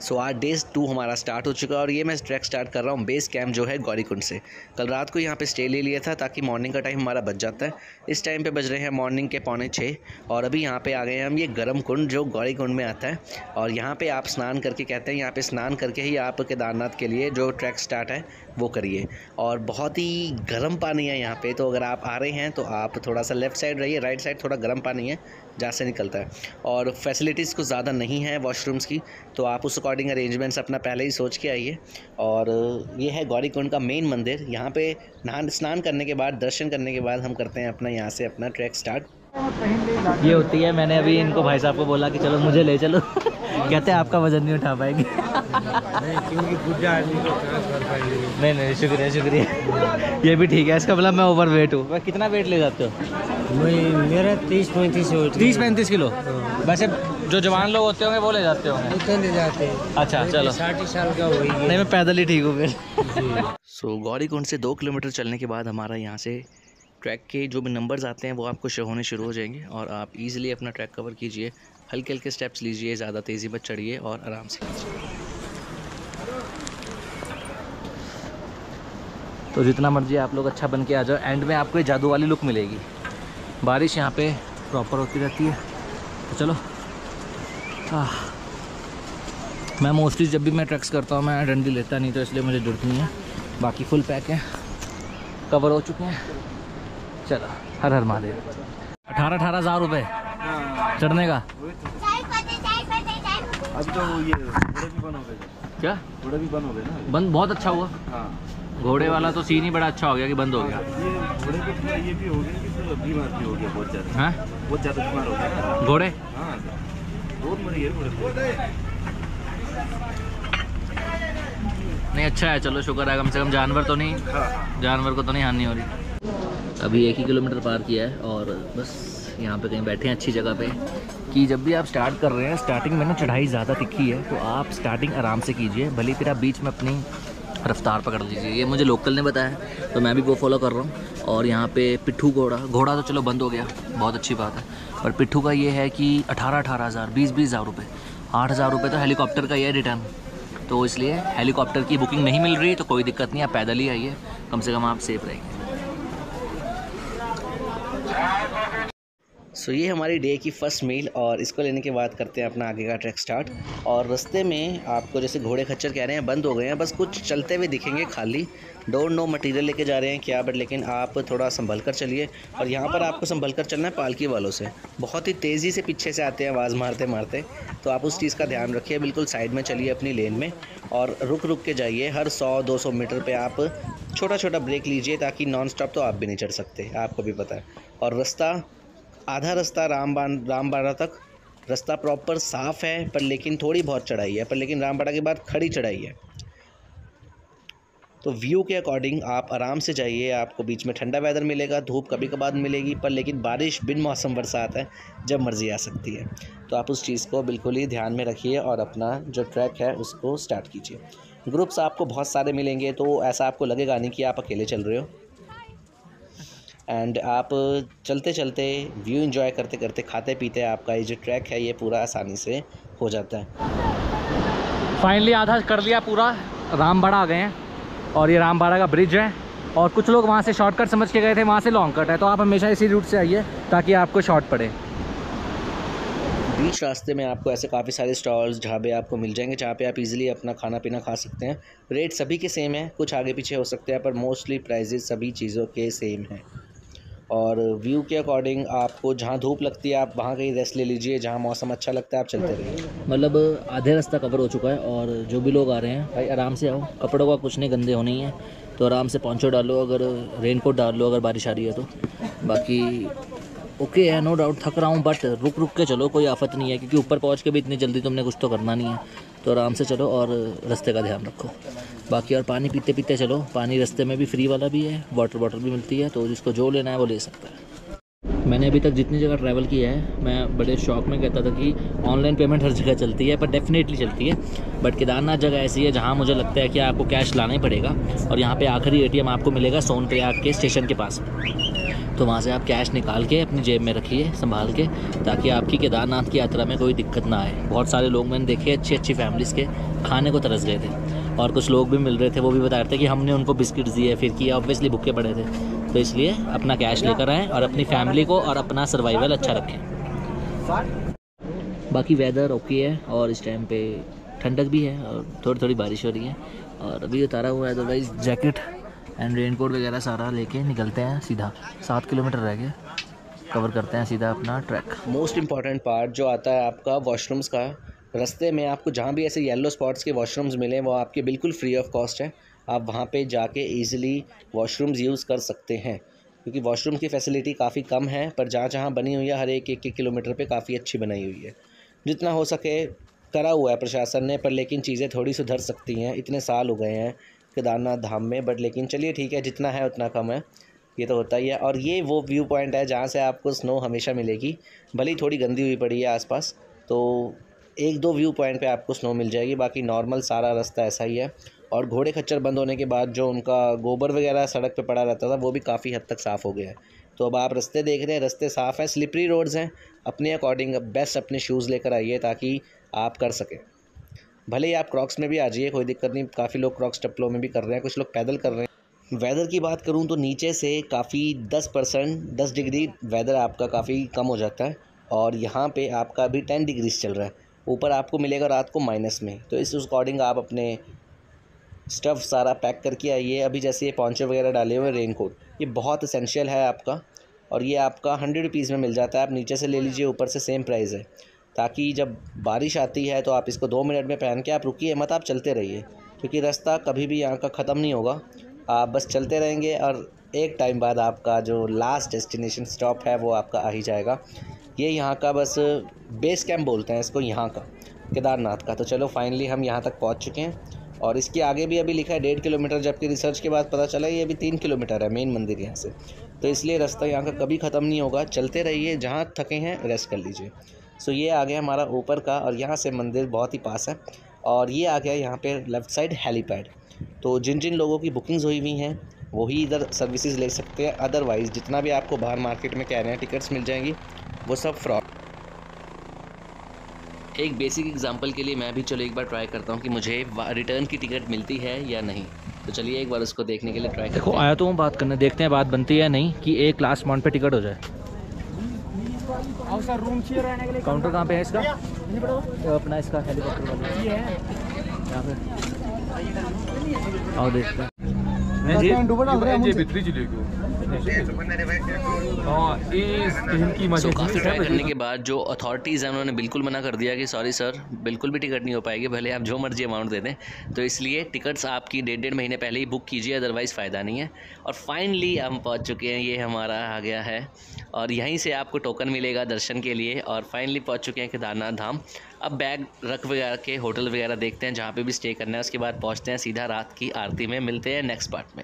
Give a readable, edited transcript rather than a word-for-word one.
सो आज डे 2 हमारा स्टार्ट हो चुका है और ये मैं ट्रैक स्टार्ट कर रहा हूँ बेस कैंप जो है गौरीकुंड से। कल रात को यहाँ पे स्टे ले लिया था ताकि मॉर्निंग का टाइम हमारा बच जाता है। इस टाइम पे बज रहे हैं मॉर्निंग के 5:45 और अभी यहाँ पे आ गए हैं हम ये गर्म कुंड जो गौरीकुंड में आता है। और यहाँ पे आप स्नान करके कहते हैं यहाँ पे स्नान करके ही आप केदारनाथ के लिए जो ट्रैक स्टार्ट है वो करिए। और बहुत ही गर्म पानी है यहाँ पे, तो अगर आप आ रहे हैं तो आप थोड़ा सा लेफ़्ट साइड रहिए, राइट साइड थोड़ा गर्म पानी है जहाँ से निकलता है। और फैसिलिटीज़ कुछ ज़्यादा नहीं है वॉशरूम्स की, तो आप उस अकॉर्डिंग अरेंजमेंट्स अपना पहले ही सोच के आइए। और ये है गौरीकुंड का मेन मंदिर। यहाँ पे स्नान करने के बाद, दर्शन करने के बाद हम करते हैं अपना यहाँ से अपना ट्रैक स्टार्ट। ये होती है, मैंने अभी इनको भाई साहब को बोला कि चलो मुझे ले चलो कहते हैं आपका वजन नहीं उठा पाएंगे नहीं शुक्रिया शुक्रिया ये भी ठीक है। इसका मतलब मैं ओवर वेट हूँ। कितना वेट ले जाते हो? मेरा 30-35 किलो। वैसे जो जवान लोग होते होंगे वो ले जाते होंगे? उतने ले जाते हैं। अच्छा चलो, 60 साल का हुई नहीं मैं पैदल ही ठीक हूँ फिर। सो गौरीकुंड से 2 किलोमीटर चलने के बाद हमारा यहाँ से ट्रैक के जो भी नंबर्स आते हैं वो आपको शो होने शुरू हो जाएंगे और आप इजीली अपना ट्रैक कवर कीजिए। हल्के हल्के स्टेप्स लीजिए, ज़्यादा तेज़ी मत चढ़िए और आराम से कीजिए। तो जितना मर्जी आप लोग अच्छा बन के आ जाओ, एंड में आपको ये जादू वाली लुक मिलेगी। बारिश यहाँ पे प्रॉपर होती रहती है। तो चलो, मैं मोस्टली जब भी मैं ट्रैक्स करता हूँ मैं डंडी लेता नहीं, तो इसलिए मुझे जरूरत नहीं है। बाकी फुल पैक है, कवर हो चुके हैं। चलो, हर हर महादेव। 18,000 रुपये चढ़ने का। अब तो ये घोड़े भी बंद हो गए। क्या घोड़े भी बंद हो गए ना? बंद? बहुत अच्छा हुआ। हाँ, घोड़े वाला तो सीन ही बड़ा अच्छा हो गया कि बंद हो गया। ये घोड़े पे थोड़ा ये भी हो गया कि तो बीमार भी हो गया बहुत ज़्यादा। हाँ, बहुत ज़्यादा बीमार हो गया घोड़े। हाँ, बहुत मरी है घोड़े। नहीं अच्छा है, चलो शुक्र है, कम से कम जानवर तो नहीं, जानवर को तो नहीं हानि हो रही। अभी 1 ही किलोमीटर पार किया है और बस यहाँ पे कहीं बैठे हैं अच्छी जगह पे। कि जब भी आप स्टार्ट कर रहे हैं, स्टार्टिंग में ना चढ़ाई ज़्यादा तिखी है, तो आप स्टार्टिंग आराम से कीजिए, भले फिर आप बीच में अपनी रफ्तार पकड़ लीजिए। ये मुझे लोकल ने बताया तो मैं भी वो फॉलो कर रहा हूँ। और यहाँ पे पिट्ठू घोड़ा तो चलो बंद हो गया, बहुत अच्छी बात है। और पिट्ठू का ये है कि 18,000, 20,000 रुपये, 8,000 रुपये तो हेलीकॉप्टर का ही है रिटर्न। तो इसलिए हेलीकॉप्टर की बुकिंग नहीं मिल रही तो कोई दिक्कत नहीं, आप पैदल ही आइए, कम से कम आप सेफ रहेंगे। सो ये हमारी डे की फर्स्ट मील और इसको लेने के बाद करते हैं अपना आगे का ट्रैक स्टार्ट। और रास्ते में आपको जैसे घोड़े खच्चर कह रहे हैं बंद हो गए हैं, बस कुछ चलते हुए दिखेंगे खाली। डोंट नो मटेरियल लेके जा रहे हैं क्या, बट लेकिन आप थोड़ा संभल कर चलिए। और यहाँ पर आपको संभल कर चलना है पालकी वालों से, बहुत ही तेज़ी से पीछे से आते हैं आवाज़ मारते मारते, तो आप उस चीज़ का ध्यान रखिए। बिल्कुल साइड में चलिए अपनी लेन में और रुक रुक के जाइए। हर 100-200 मीटर पर आप छोटा छोटा ब्रेक लीजिए, ताकि नॉन स्टॉप तो आप भी नहीं चढ़ सकते, आपको भी पता है। और रास्ता, आधा रास्ता रामबाड़ा तक रास्ता प्रॉपर साफ़ है, पर लेकिन थोड़ी बहुत चढ़ाई है, पर लेकिन रामबाड़ा के बाद खड़ी चढ़ाई है। तो व्यू के अकॉर्डिंग आप आराम से जाइए। आपको बीच में ठंडा वेदर मिलेगा, धूप कभी कभार मिलेगी, पर लेकिन बारिश बिन मौसम बरसात है, जब मर्जी आ सकती है। तो आप उस चीज़ को बिल्कुल ही ध्यान में रखिए और अपना जो ट्रैक है उसको स्टार्ट कीजिए। ग्रुप्स आपको बहुत सारे मिलेंगे, तो ऐसा आपको लगेगा नहीं कि आप अकेले चल रहे हो। एंड आप चलते चलते, व्यू एंजॉय करते करते, खाते पीते आपका ये जो ट्रैक है ये पूरा आसानी से हो जाता है। फाइनली आधा कर लिया पूरा, रामबाड़ा आ गए हैं और ये रामबाड़ा का ब्रिज है। और कुछ लोग वहाँ से शॉर्टकट समझ के गए थे, वहाँ से लॉन्ग कट है, तो आप हमेशा इसी रूट से आइए ताकि आपको शॉर्ट पड़े। बीच रास्ते में आपको ऐसे काफ़ी सारे स्टॉल्स, ढाबे आपको मिल जाएंगे जहाँ पे आप इजीली अपना खाना पीना खा सकते हैं। रेट सभी के सेम है, कुछ आगे पीछे हो सकते हैं, पर मोस्टली प्राइजेस सभी चीज़ों के सेम हैं। और व्यू के अकॉर्डिंग आपको जहाँ धूप लगती है आप वहाँ कहीं रेस्ट ले लीजिए, जहाँ मौसम अच्छा लगता है आप चलते रहिए। मतलब आधे रास्ता कवर हो चुका है और जो भी लोग आ रहे हैं भाई आराम से आओ, कपड़ों का कुछ नहीं गंदे होने ही है, तो आराम से पोंचो डालो, अगर रेनकोट डाल लो अगर बारिश आ रही है तो। बाकी ओके है, नो डाउट थक रहा हूँ, बट रुक रुक के चलो, कोई आफत नहीं है, क्योंकि ऊपर पहुँच के भी इतनी जल्दी तुमने कुछ तो करना नहीं है, तो आराम से चलो और रास्ते का ध्यान रखो। बाकी और पानी पीते पीते चलो, पानी रास्ते में भी फ्री वाला भी है, वाटर बॉटल भी मिलती है, तो जिसको जो लेना है वो ले सकता है। मैंने अभी तक जितनी जगह ट्रैवल किया है, मैं बड़े शौक में कहता था कि ऑनलाइन पेमेंट हर जगह चलती है, पर डेफिनेटली चलती है। बट केदारनाथ जगह ऐसी है जहाँ मुझे लगता है कि आपको कैश लाना ही पड़ेगा। और यहाँ पे आखिरी ATM आपको मिलेगा सोनप्रयाग के स्टेशन के पास। तो वहाँ से आप कैश निकाल के अपनी जेब में रखिए संभाल के, ताकि आपकी केदारनाथ की यात्रा में कोई दिक्कत ना आए। बहुत सारे लोग मैंने देखे अच्छी अच्छी फैमिलीज़ के खाने को तरस गए थे, और कुछ लोग भी मिल रहे थे, वो भी बता रहे थे कि हमने उनको बिस्किट्स दिए, फिर कि ऑब्वियसली भूखे पड़े थे। तो इसलिए अपना कैश लेकर आएँ और अपनी फैमिली को और अपना सर्वाइवल अच्छा रखें। बाकी वेदर ओके है, और इस टाइम पे ठंडक भी है और थोड़ी थोड़ी बारिश हो रही है। और अभी उतारा हुआ है, अदरवाइज़ जैकेट एंड रेनकोट वगैरह सारा लेके निकलते हैं सीधा। 7 किलोमीटर रह गए, कवर करते हैं सीधा अपना ट्रैक। मोस्ट इम्पॉर्टेंट पार्ट जो आता है आपका वॉशरूम्स का। रास्ते में आपको जहाँ भी ऐसे येलो स्पॉट्स के वॉशरूम्स मिले वो आपके बिल्कुल फ्री ऑफ कॉस्ट है। आप वहाँ पे जाके ईज़िली वॉशरूम्स यूज़ कर सकते हैं, क्योंकि वॉशरूम की फैसिलिटी काफ़ी कम है, पर जहाँ जहाँ बनी हुई है हर एक किलोमीटर पे काफ़ी अच्छी बनाई हुई है। जितना हो सके करा हुआ है प्रशासन ने, पर लेकिन चीज़ें थोड़ी सुधर सकती हैं। इतने साल हो गए हैं केदारनाथ धाम में, बट लेकिन चलिए ठीक है, जितना है उतना कम है, ये तो होता ही है। और ये वो व्यू पॉइंट है जहाँ से आपको स्नो हमेशा मिलेगी, भले ही थोड़ी गंदी हुई पड़ी है आसपास, तो 1-2 व्यू पॉइंट पे आपको स्नो मिल जाएगी, बाकी नॉर्मल सारा रास्ता ऐसा ही है। और घोड़े खच्चर बंद होने के बाद जो उनका गोबर वगैरह सड़क पे पड़ा रहता था वो भी काफ़ी हद तक साफ़ हो गया है। तो अब आप रास्ते देख रहे हैं, रास्ते साफ़ हैं, स्लिपरी रोड्स हैं। अपने अकॉर्डिंग बेस्ट अपने शूज़ लेकर आइए ताकि आप कर सकें। भले ही आप क्रॉक्स में भी आ जाइए, कोई दिक्कत नहीं, काफ़ी लोग क्रॉक्स चप्पलों में भी कर रहे हैं, कुछ लोग पैदल कर रहे हैं। वेदर की बात करूं तो नीचे से काफ़ी 10 डिग्री वेदर आपका काफ़ी कम हो जाता है, और यहाँ पे आपका अभी 10 डिग्रीज चल रहा है। ऊपर आपको मिलेगा रात को माइनस में, तो इस अकॉर्डिंग आप अपने स्टफ़ सारा पैक करके आइए। अभी जैसे ये पॉन्चे वगैरह डाले हुए रेनकोट, ये बहुत एसेंशियल है आपका, और ये आपका 100 रुपीज़ में मिल जाता है। आप नीचे से ले लीजिए, ऊपर से सेम प्राइस है, ताकि जब बारिश आती है तो आप इसको 2 मिनट में पहन के आप रुकिए मत, आप चलते रहिए, क्योंकि रास्ता कभी भी यहाँ का ख़त्म नहीं होगा। आप बस चलते रहेंगे और एक टाइम बाद आपका जो लास्ट डेस्टिनेशन स्टॉप है वो आपका आ ही जाएगा। ये यहाँ का बस बेस कैंप बोलते हैं इसको, यहाँ का केदारनाथ का। तो चलो फाइनली हम यहाँ तक पहुँच चुके हैं, और इसके आगे भी अभी लिखा है 1.5 किलोमीटर, जबकि रिसर्च के बाद पता चला ये अभी 3 किलोमीटर है मेन मंदिर यहाँ से। तो इसलिए रास्ता यहाँ का कभी ख़त्म नहीं होगा, चलते रहिए, जहाँ थके हैं रेस्ट कर लीजिए। सो ये आ गया हमारा ऊपर का, और यहाँ से मंदिर बहुत ही पास है। और ये आ गया यहाँ पे लेफ़्ट साइड हेलीपैड। तो जिन जिन लोगों की बुकिंग्स हुई हुई हैं वही इधर सर्विसेज ले सकते हैं, अदरवाइज़ जितना भी आपको बाहर मार्केट में कह रहे हैं टिकट्स मिल जाएंगी, वो सब फ्रॉड। एक बेसिक एग्जांपल के लिए मैं भी चलो एक बार ट्राई करता हूँ कि मुझे रिटर्न की टिकट मिलती है या नहीं। तो चलिए एक बार उसको देखने के लिए ट्राई करते हैं। देखो आया तो हूँ बात करने, देखते हैं बात बनती है या नहीं कि एक लास्ट अमाउंट पे टिकट हो जाए। सर रूम चाहिए रहने के लिए। काउंटर कहाँ पे है इसका? अपना इसका हेलीकॉप्टर वाला ये है यहाँ पे, आओ देखते हैं। काफ़ी ट्राई करने के बाद जो अथॉरिटीज़ हैं उन्होंने बिल्कुल मना कर दिया कि सॉरी सर, बिल्कुल भी टिकट नहीं हो पाएगी, भले आप जो मर्जी अमाउंट दे दें। तो इसलिए टिकट्स आपकी 1.5 महीने पहले ही बुक कीजिए, अदरवाइज़ फ़ायदा नहीं है। और फाइनली हम पहुंच चुके हैं, ये हमारा आ गया है, और यहीं से आपको टोकन मिलेगा दर्शन के लिए। और फाइनली पहुंच चुके हैं केदारनाथ धाम। अब बैग रख वगैरह के होटल वगैरह देखते हैं जहाँ पे भी स्टे करना है, उसके बाद पहुँचते हैं सीधा रात की आरती में। मिलते हैं नेक्स्ट पार्ट में।